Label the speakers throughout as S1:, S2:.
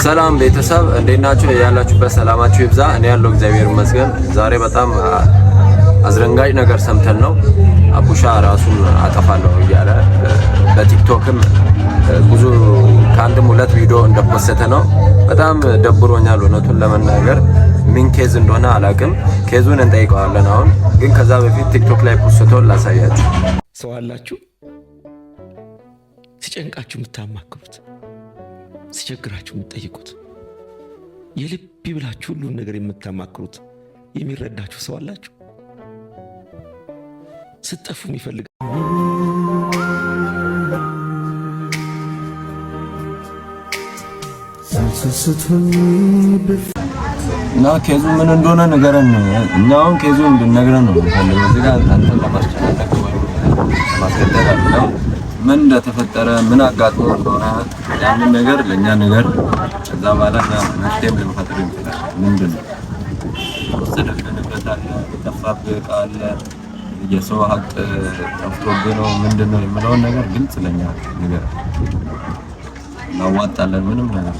S1: ሰላም ቤተሰብ እንዴት ናችሁ? ያላችሁበት ሰላማችሁ ይብዛ። እኔ ያለው እግዚአብሔር ይመስገን። ዛሬ በጣም አዝረንጋጭ ነገር ሰምተን ነው። አቡሻ ራሱን አጠፋለሁ እያለ በቲክቶክም ብዙ ከአንድም ሁለት ቪዲዮ እንደፖሰተ ነው። በጣም ደብሮኛል እውነቱን ለመናገር። ምን ኬዝ እንደሆነ አላውቅም። ኬዙን እንጠይቀዋለን አሁን። ግን ከዛ በፊት ቲክቶክ ላይ ፖስቶ ላሳያችሁ።
S2: ሰው አላችሁ ሲጨንቃችሁ የምታማክሩት፣ ሲቸግራችሁ የምትጠይቁት፣ የልብ ብላችሁ ሁሉን ነገር የምታማክሩት የሚረዳችሁ ሰው አላችሁ። ስትጠፉ የሚፈልግ
S1: እና ኬዙ ምን እንደሆነ ነገረን። እኛውን ኬዙ እንድንነግረን ነው ፈልገው እዚህ ጋር አንተን ለማስጨነቅ ወይ ለማስከተል አይደለም። ምን እንደተፈጠረ ምን አጋጥሞ እንደሆነ ያንን ነገር ለኛ ነገር ከዛ በኋላ መፍትሄም ልንፈጥር እንችላለን። ምንድነው ወሰደብን ንብረት አለ፣ ጠፋብህ ዕቃ አለ፣ የሰው ሀቅ ጠፍቶብህ ነው ምንድነው የምለውን ነገር ግልጽ ለኛ ነገር እናዋጣለን። ምንም ነገር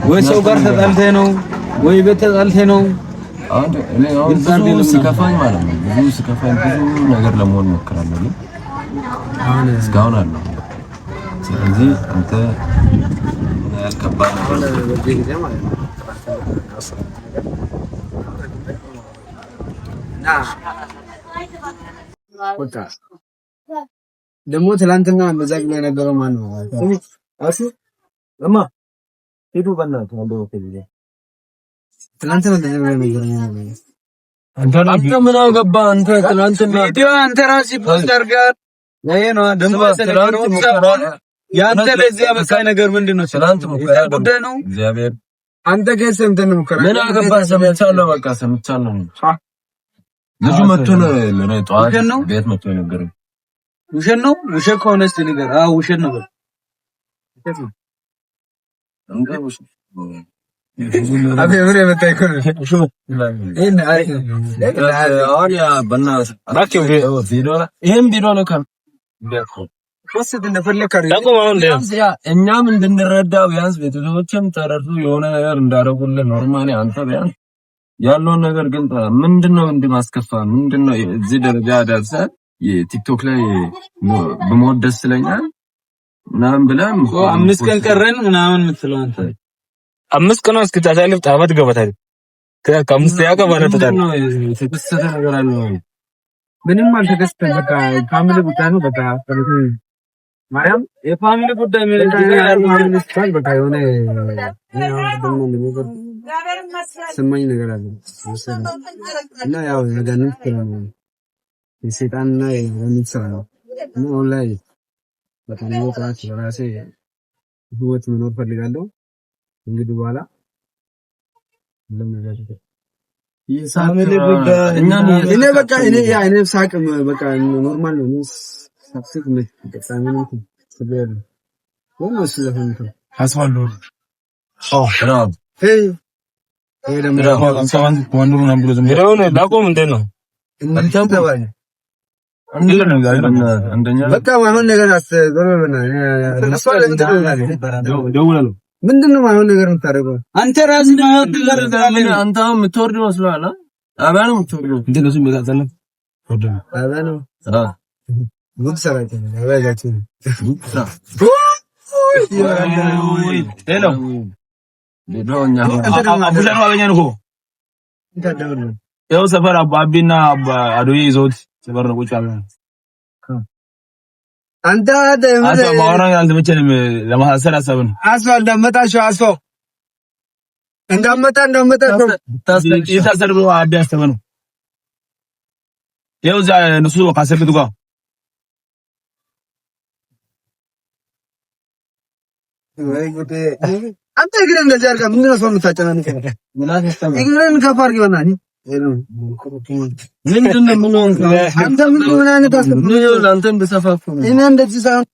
S3: ወይ ሰው ጋር ተጣልተህ ነው ወይ ቤት ተጣልተህ ነው።
S1: ብዙ ሲከፋኝ ማለት ነው ብዙ ሲከፋኝ ብዙ ነገር ለመሆን ሞክራለሁ፣ ግን እስካሁን አለ። ስለዚህ አንተ ያልከባድ
S3: ደግሞ ትላንትና እንደዛ ብሎ የነገረው ማን ነው? አሱ እማ ሄዱ በእናትህ አንተ ወከለ ትላንትና እንደዛ ብሎ የነገረው አንተ ምን አገባ? አንተ ትላንትና ቪዲዮ አንተ ራስህ ፖስት አድርገህ ነው ደግሞ ያንተ ለዚህ አመሳይ ነገር ምንድነው? ትላንት ጉዳይ ነው እግዚአብሔር አንተ ከሰ እንትን ሙከራ ምን አገባ? ሰምቻለሁ፣ በቃ ሰምቻለሁ። ልጁ መጥቶ ነው ለኔ ጠዋት ቤት መጥቶ የነገረኝ። ውሸት ነው? ውሸት ከሆነ እስቲ ንገር። አዎ ውሸት ነው። አቤት የመጣይ ከሆነ ይሄን አይ አውሪያ በእናትህ ይሄን ቪዲዮ ነው ካል ወስድ እንደፈለከ እኛም እንድንረዳው ቢያንስ ቤተሰቦችም ተረዱ የሆነ ነገር እንዳደረጉልን ኖርማሊ አንተ ቢያንስ ያለውን ነገር ግን ምንድነው እንድማስከፋ ምንድነው እዚህ ደረጃ ደርሰህ የቲክቶክ ላይ በመወድ ደስ ይለኛል ምናምን ብለን 5 ቀን ቀረን ምናምን የምትለው አንተ 5 ቀን እስክታሳልፍ ጣመት ገበታል ከአምስት ያቀባለ ተጣጣ ተከሰተ ነገር አለ። ምንም አልተከሰተም። በቃ ፋሚሊ ጉዳይ ነው። በቃ ማርያም የፋሚሊ ጉዳይ ማለት በቃ የሆነ ስማኝ ነገር አለ እና ያው ያጋንንት የሰይጣንና የወንድ ስራ ነው እና ኦንላይን በጣም ወጣት ራሴ ህይወት መኖር ፈልጋለሁ። እንግዲህ በኋላ ለምን ያደርጋል የሳምል ጉዳይ እኔ በቃ እኔ ሳቅ በቃ ኖርማል ነው። ሳክስት ነው በጣም ነው ስለዚህ ወንስ ስለፈንኩ አስዋለሁ ራብ ይሄ ደግሞ አንሳን ወንዱሩ ነው ብሎ ዝም ብሎ ነው ዳቆም እንደነው አንተም ተባለ አንደኛ በቃ ማይሆን ነገር አስተዘረበና ደውላለሁ። ምንድነው ማይሆን ነገር የምታደርገው አንተ ራስህ ነው ያደረጋለህ። አንተው የምትወርድ መስሏል። አባኑ የምትወርድ እንደነሱ መጣጣለ አባኑ ጉድ ሰራተ አባጋችሁ ሄሎ ቢዶኛ አቡላን ማገኛ ነው ያው ሰፈር አባቢና አዶዬ ይዞት ሰፈር ነው ቁጭ አለ። አንተ ማውራ አልተመቸንም። ለማሳሰር አሰብን። አስፋው እንዳመጣ ይታሰር ብሎ አዲ አስተበነው ያው እዛ ንሱ ካሰብቱ ጋር ወይ ጉዴ! አንተ ግን እንደዚህ አድርጋ ምን ነው ሰው የምታጨናንቀው? እግረን ከፍ አድርግ በእናትህ። ምንድነው ምን ሆንክ? አንተ ምን አይነት አስብ ነው? አንተም በሰፋፉ ነው እና እንደዚህ ሳይሆን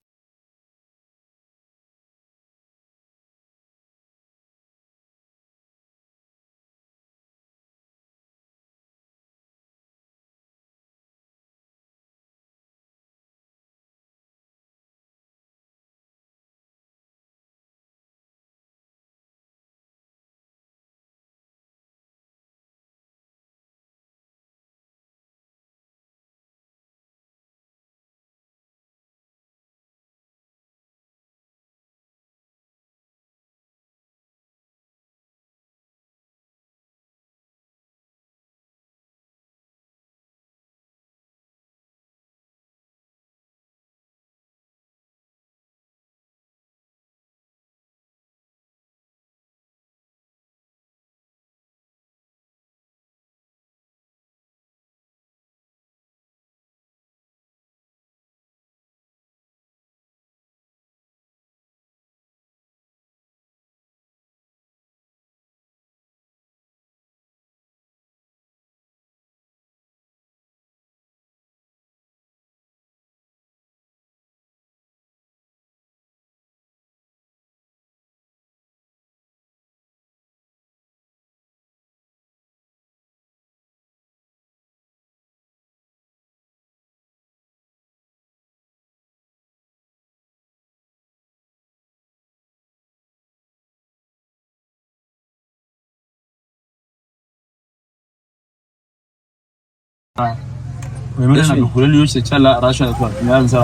S4: ሁለት ልጆች ተቻላ ራሻ አጥቷል።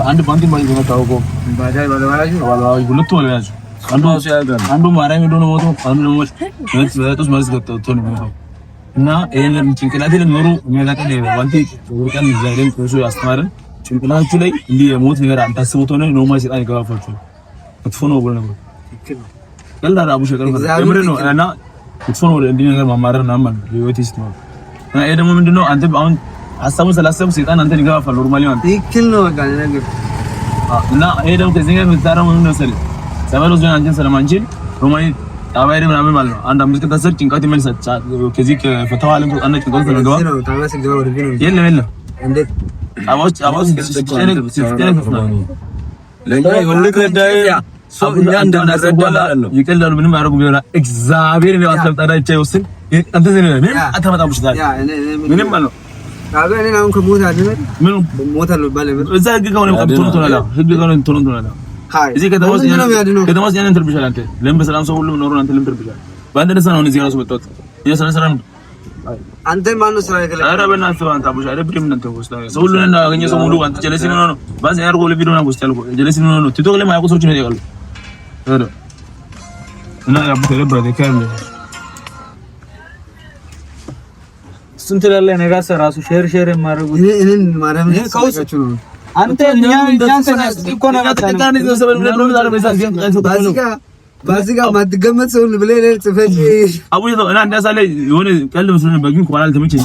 S4: አንድ ባንክ ማለት ነው ታውቆ ባጃይ ባለዋይ ሁለቱ ወላጅ አንዱ ማርያም ሄዶ ነው ሞቶ አንዱ ደግሞ በጦስ ማለት ገብቶ ነው ሞቶ እና ይሄንን ጭንቅላቴ ለኖሩ የሚያጋጥም ባንክ ወርቀን ዛሬም ኮሱ ያስተማረን ጭንቅላታችሁ ላይ እንዲህ የሞት ነገር አንታስቡት ሆነ ነው ማለት ሰይጣን ይገባፋችሁ ክትፎ ነው ብሎ ነው ቀላል አቡ ሸቀል ምንድን ነው እና ክትፎ ነው እንዲህ ነገር ማማረር ነው ማለት ህይወት ይስጥ ነው እና ይሄ ደግሞ ምንድነው አንተ አሁን አሳቡ ሰላሰቡ ሰይጣን አንተን ይገባፋል ኖርማሊ ማለት
S3: ትክክል ነው በቃ ነገር
S4: እና ይሄ ደግሞ ከዚህ ጋር የምትታረው ምን ነው ሰለ ሰበሎስ ጀን አንተን ስለማንችል ሮማኒ ታባይሪ ምናምን ማለት ነው አንድ አምስት ከተሰር ጭንቀት ይመልሳል ከዚህ ከፈተዋ ዓለም አንተ ጭንቀት ነው ገባ የለም እንዴት አባውስ
S1: ለኛ ይወልክ ለዳይ ሰው እኛ እንደናረዳላ ነው
S4: ይቀላሉ ምንም አያረጉ ቢሆን እግዚአብሔር ነው አስቀምጣዳቸው ይወስን አንተ ዘነ ምን አታመጣብሽ ታዲያ ምንም ማለት ነው
S3: አገኔ አሁን ከሞት አይደል ምን ሞት አለው ባለ
S4: እዛ ህግ ከሆነ ህግ ከሆነ ቶሎ እዚህ ከተማስ ያንን ትርብሻል አንተ ለምን በሰላም ሰው ሁሉ ኖሮ አንተ ለምን ትርብሻል በአንድ ደስ ነው እዚህ ራሱ መጣሁት የሰራ ሰላም
S3: አንተ ማን ነው ስራ ይከለ
S4: አረ በእናትህ አንተ አቡሽ አረ ብሪም እንተ ወስታ ሰው ሁሉ እና ያገኘ ሰው ሙሉ አንተ ጀለሲ ነው ባዝ ያርጎ ለቪዲዮ ነው ወስታ ያልኩ ጀለሲ ነው ቲክቶክ ላይ ማያውቁ ሰዎች ነው ያውቃሉ አረ እና ያቡሽ አረ ብራዘር ካለ
S5: ስንት ላይ ነገር ራሱ ሼር የማደርጉ
S3: እኔን ማርያም ከውስጣችሁ ነው
S5: አንተ እኮ ነው ባዚጋ ማድገመት ሰው ብለህ ጽፈት
S4: አቡዬ ነው እና እንዳሳለ የሆነ ቀልድ መስሎ ነበር ግን ኳላል ተመቸኝ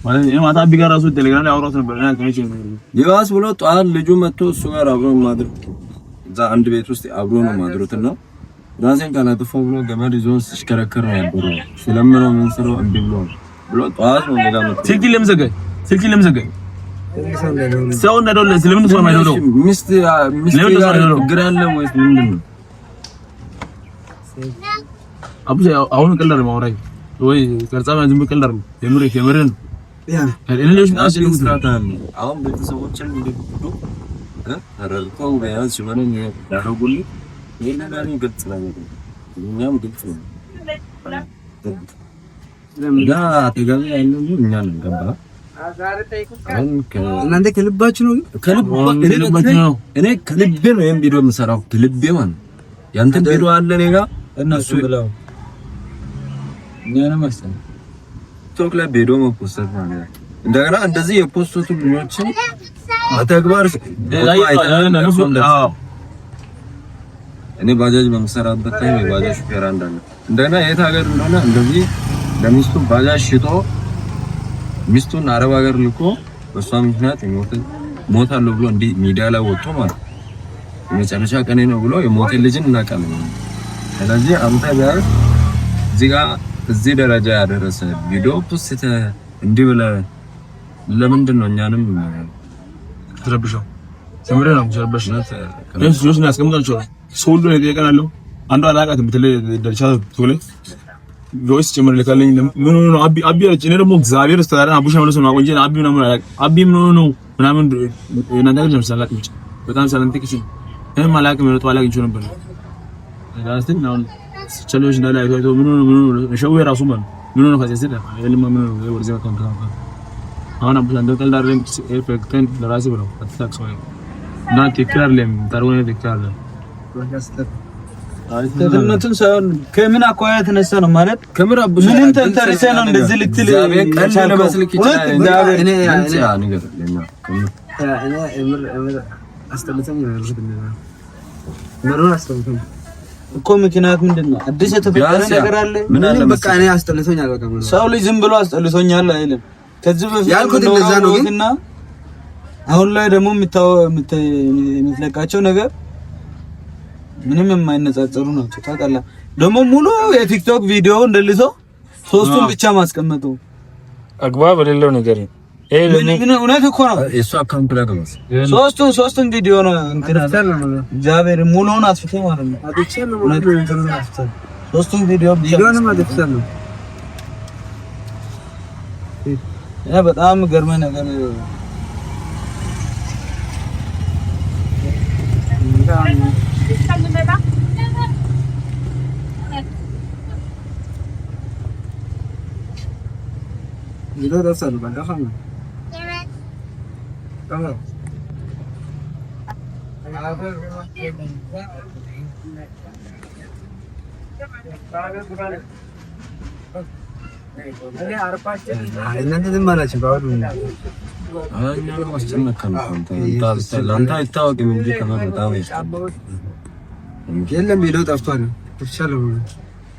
S4: ማለት የማታ ቢጋ ራሱ ቴሌግራም ላይ አውራው ነበር እና ተመቸኝ
S1: ይዋስ ብሎ ጧል ልጁ መጥቶ እሱ ጋር አብሮ ማድረግ እዛ አንድ ቤት ውስጥ አብሮ ነው ማድረትና ራሴን ካላጠፋው ብሎ ገመድ ይዞ ሲሽከረከር ነው ያለው ስለምነው ምን ስለው እንዴ ብሎ ጧት ነው ለጋመ
S4: ስልክ ለምዘገ ሰው እንደደለ ስለምን ሰው ማይደለው
S1: ሚስት ግራለ ወይስ ምንድነው አቡሽ
S4: አሁን ቀላል ማውራይ ወይ ቀርጻማ ዝም ቀላል ነው የምሬን
S3: ያ
S4: እኔዎች ናቸው ስራታን
S1: አሁን ቤተሰቦችን እንዲዱ አረልከው በያዝ ሲሆን ያደረጉልኝ ይሄን ነገር ግልጽ ነው እኛም ግልጽ ነው ዳ ተገቢ ያለው እኛ ነን ገባ
S3: እናንተ ከልባችሁ ነው
S4: ከልባችሁ ነው
S1: እኔ ከልቤ ነው ይሄን ቪዲዮ የምሰራው ከልቤ ማለት ያንተን ቪዲዮ አለ እኔ ጋር እነሱ ብለው እኛንም አስተን ቲክቶክ ላይ ቪዲዮ መፖስት ማለት እንደገና እንደዚህ የፖስቱት ልጆችን አተግባር እኔ ባጃጅ በመሰራበት ታይም የባጃጅ ሹፌር አንዳለ እንደገና የት ሀገር እንደሆነ እንደዚህ ለሚስቱ ባጃጅ ሽጦ ሚስቱን አረብ ሀገር ልኮ በሷ ምክንያት ሞታለሁ ብሎ እንዲህ ሚዲያ ላይ ወጥቶ ማለት የመጨረሻ ቀኔ ነው ብሎ የሞቴ ልጅን እናውቃለን። ስለዚህ አንተ ጋር እዚህ ደረጃ ያደረሰ ቪዲዮ ፖስት እንዲህ ብለህ ለምንድን ነው እኛንም
S4: ተረብሸው ሰምረ ነው ተረብሸናት ጆስ እናስቀምጣቸው ሶሎ ይጠይቀናል። አንዱ አላቃት ብትለይ ደርቻ ቶሎ ጆስ ጭምር ልካለኝ ምን ነው አቢ አለች። እኔ ደግሞ እግዚአብሔርስተዳራ አቡሽ ማለት ነው አቆንጀ አቢ ምናምን አቢ ምን ነው ምናምን እናንተ ጋር ጀምሳላት ብቻ በጣም ሰላምቲክስ እኔ ማላቅ ነው ተዋላቅ እንጂ ነበር ዳስቲን ነው ቸሎች እንዳለ አይቶ ምን ነው ሸው የራሱ ማለት ምን ነው ከዚህ ሲዳ የለም ምን ነው ወርዘ ተንከራ አሁን አቡሽ እንደው ዳርም ኤፌክተን ለራሴ ብለው አትታክስ ወይ እና ትክክለም ታርወነ ትክክለ
S5: ተደምነቱን ሳይሆን ከምን አኳያ ተነሳ ነው ማለት ከምር አቡሽ ምን ተንተርሰ ነው እንደዚህ ልትል
S1: ቀላል መስልክ ይችላል። እኔ ነገር እምር አስተምተኝ ነው ምሩን አስተምተኝ
S5: እኮ ምክንያት ምንድነው? አዲስ የተፈጠረ ነገር አለ ምን በቃ እኔ አስጠልቶኛል። በቃ ሰው ልጅ ዝም ብሎ አስጠልቶኛል አይልም። ከዚህ በፊት ያልኩት እንደዛ ነው እና አሁን ላይ ደግሞ የምትለቃቸው ነገር ምንም የማይነጻጸሩ ናቸው። ታውቃለህ ደግሞ ሙሉ የቲክቶክ ቪዲዮ እንደልሶ ሶስቱን ብቻ ማስቀመጡ አግባብ የሌለው ነገር ነው። ምን እውነት እኮ ነው።
S1: እሱ አካውንት ላይ ነው
S5: ሶስቱን ቪዲዮ ነው እንትን እግዚአብሔር ሙሉውን አስፍቶ ማለት ነው። ሶስቱን ቪዲዮ ነው ማለት ነው። ያ በጣም ገርመ ነገር ቪዲዮ ደርሳል ባንዳፋም ታማ እናንተ ዝም አላችሁ ባሉ
S1: አኛው ማስተነከም አንተ አይታወቅም እንጂ ከመጣ በጣም
S5: የለም ቪዲዮ ጠፍቷል። ተቻለው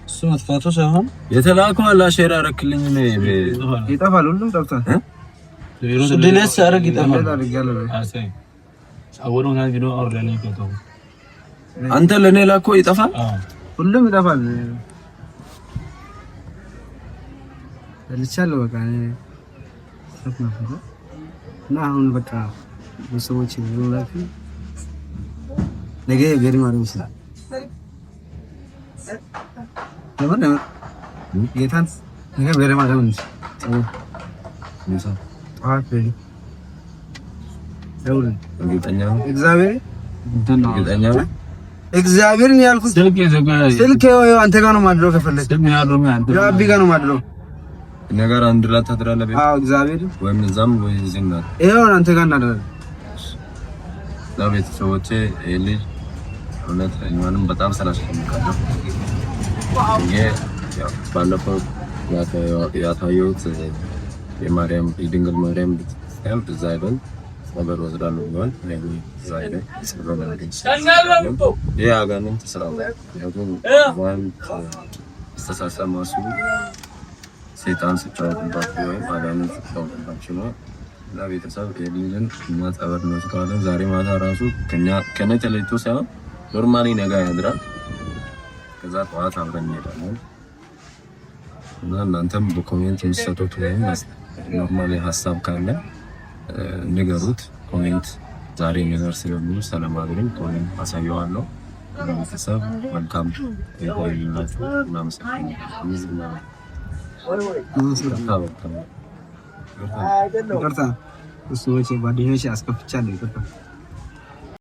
S5: እሱ መጥፋቱ ሳይሆን
S1: የተላከው አላ ሼር አረክልኝ ነው
S5: ይጠፋል። ሁሉም ጠፍቷል። ድሌስ አረግ ይጠፋል።
S1: አንተ ለኔ ላኮ ይጠፋል።
S5: ሁሉም ይጠፋል። ልቻለው በቃ እና አሁን በቃ ሰዎች ይኖራሉ። ነገ ገሪ ማረም ይችላል። ለምን ጌታን ነገ ገሪ ማረም ይችላል። እግዚአብሔርን ያልኩት ስልክ አንተ ጋር ነው ማድረው። ከፈለክ አቢ ጋር ነው ማድረው
S1: ነገር አንድ ላይ ታድራለህ።
S5: አዎ እግዚአብሔር
S1: ወይም እዛም ወይ እዚህና
S5: ይሄው አንተ ጋር እናደርጋለን።
S1: ለቤተሰቦቼ ልጅ እውነት እኛንም በጣም ስላስጨነቃለሁ። ያው ባለፈው ያታየሁት የማርያም የድንግል ማርያም ቤተክርስቲያን እዛ አይደል ነበር ወስዳለሁ ብሏል። እዛ አይደል ስለሆነ ይሄ አጋንንት ስራው ያው ተሳሳማ ማሱ ሰይጣን ሲጫወትባችሁ ወይ አጋንንት ሲጫወትባችሁ ነው። እና ቤተሰብ የልጅን እና ጸበል ነው ካለ ዛሬ ማታ ራሱ ከነ ተለይቶ ሳይሆን ኖርማሊ ነገ ያድራል። ከዛ ጠዋት አብረን እንሄዳለን። እና እናንተም በኮሜንት የምትሰጡት ወይም ኖርማሊ ሀሳብ ካለ ንገሩት። ኮሜንት ዛሬ ነገር ስለሚሉ ሰላም አድርገን ኮሜንት አሳየዋለሁ። ቤተሰብ መልካም ይሁንላችሁ። እናመሰግናለን። ይቅርታ እሱ ወጪ ጓደኞቼ አስከፍቻለሁ። ይቅርታ